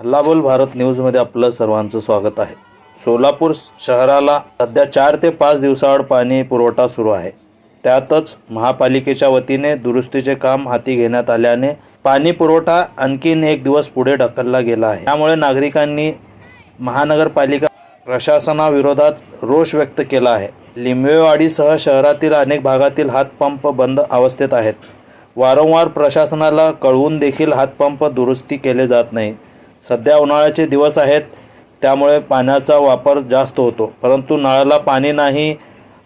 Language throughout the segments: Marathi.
हल्लाबोल भारत न्यूजमध्ये आपलं सर्वांचं स्वागत आहे। सोलापूर शहराला सध्या 4 ते 5 दिवसाआड पाणी पुरवठा सुरू आहे। त्यातच महापालिकेच्या वतीने दुरुस्तीचे काम हाती घेण्यात आल्याने पाणी पुरवठा आणखीन 1 दिवस पुढे ढकलला गेला आहे। त्यामुळे नागरिकांनी महानगरपालिका प्रशासनाविरोधात रोष व्यक्त केला आहे। लिंबवेवाडीसह शहरातील अनेक भागातील हातपंप बंद अवस्थेत आहेत। वारंवार प्रशासनाला कळवून देखील हातपंप दुरुस्ती केले जात नाही। सध्या उन्हाळ्याचे दिवस आहेत, त्यामुळे पाण्याचा वापर जास्त होतो, परंतु नळाला पाणी नाही,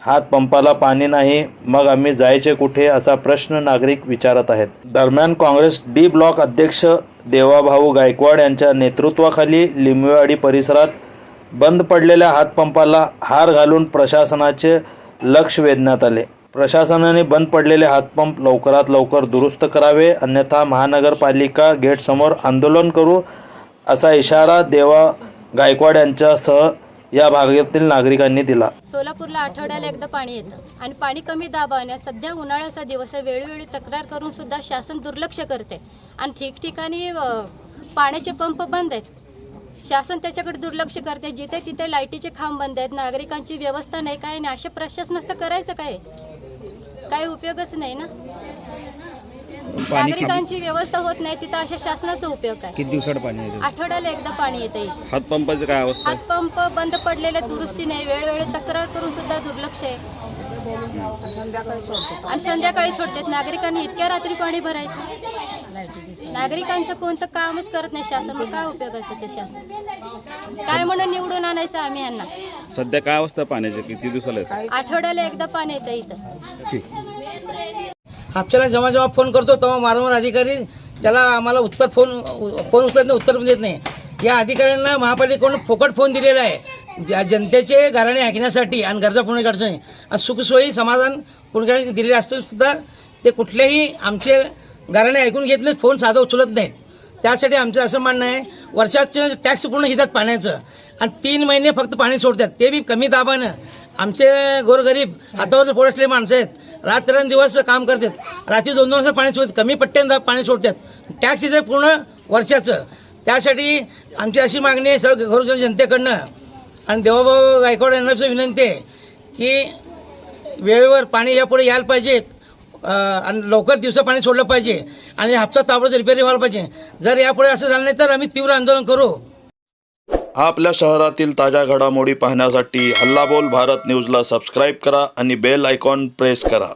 हातपंपाला पाणी नाही, मग आम्ही जायचे कुठे असा प्रश्न नागरिक विचारत आहेत। दरम्यान काँग्रेस डी ब्लॉक अध्यक्ष देवाभाऊ गायकवाड यांच्या नेतृत्वाखाली लिंबवेवाडी परिसरात बंद पडलेल्या हातपंपाला हार घालून प्रशासनाचे लक्ष वेधण्यात आले। प्रशासनाने बंद पडलेले हातपंप लवकरात लवकर दुरुस्त करावे, अन्यथा महानगरपालिका गेटसमोर आंदोलन करू असा इशारा देवा गायकवाड यांच्यासह या भागातील नागरिकांनी दिला। सोलापूरला आठवड्याला एकदा पाणी येतं आणि पाणी कमी दाबाने सध्या उन्हाळ्याचा दिवस आहे, वेळोवेळी तक्रार करून सुद्धा शासन दुर्लक्ष करते आणि ठिकठिकाणी पाण्याचे पंप बंद आहेत। शासन त्याच्याकडे दुर्लक्ष करते, जिथे तिथे लाईटीचे खांब बंद आहेत, नागरिकांची व्यवस्था नाही, काय नाही। अशा प्रशासनाचं करायचं काय उपयोगच नाही ना। नागरिकांची व्यवस्था होत नाही तिथं अशा शासनाचा उपयोग काय? किती दिवसाड पाणी येते? आठवड्याला एकदा पाणी येते। हातपंपाची काय अवस्था? हातपंप बंद पडलेले, दुरुस्ती नाही, वेळोवेळी तक्रार करून सुद्धा दुर्लक्ष आहे आणि संध्याकाळी सोडतात। नागरिकांनी इतक्या रात्री पाणी भरायचं? नागरिकांचं कोणतं कामच करत नाही शासन, मग काय उपयोगाचं ते शासन? काय म्हणून निवडून आणायचं आम्ही यांना? सध्या काय अवस्था पाण्याची? किती दिवसाला येते? आठवड्याला एकदा पाणी येतं इथं। आपल्याला जेव्हा फोन करतो तेव्हा वारंवार अधिकारी त्याला आम्हाला फोन उचलत नाही, उत्तर देत नाही। या अधिकाऱ्यांना महापालिकेकडून फुकट फोन दिलेला आहे जनतेचे गाऱ्हाणे ऐकण्यासाठी आणि गरजा पूर्ण करण्यासाठी आणि सुखसोयी समाधान पूर्ण दिलेले असून सुद्धा ते कुठलेही आमचे गाऱ्हाणे ऐकून घेत नाहीत, फोन साधा उचलत नाहीत। त्यासाठी आमचं असं म्हणणं आहे, वर्षाचे टॅक्स पूर्ण घेतात पाण्याचं आणि 3 महिने फक्त पाणी सोडतात, ते बी कमी दाबानं। आमचे गोरगरीब हातावरचं पोट असलेले माणसं आहेत, रात्रंदिवस काम करतात, रात्री 2-2 वाजता पाणी सोडतात, कमी पट्ट्यानं पाणी सोडतात, टॅक्स इथे पूर्ण वर्षाचं। त्यासाठी आमची अशी मागणी आहे सर्व गोरगरीब जनतेकडनं आणि देवाभाऊ गायकवाड यांना विनंती आहे की वेळेवर पाणी यापुढे यायला पाहिजे आणि लवकर दिवसा पाणी सोडलं पाहिजे आणि हापसा ताबडतोब रिपेअरी व्हायला पाहिजे। जर यापुढे असं झालं नाही तर आम्ही तीव्र आंदोलन करू। आपल्या शहरातील ताज्या घडामोडी पाहण्यासाठी हल्लाबोल भारत न्यूजला सबस्क्राईब करा आणि बेल आयकॉन प्रेस करा।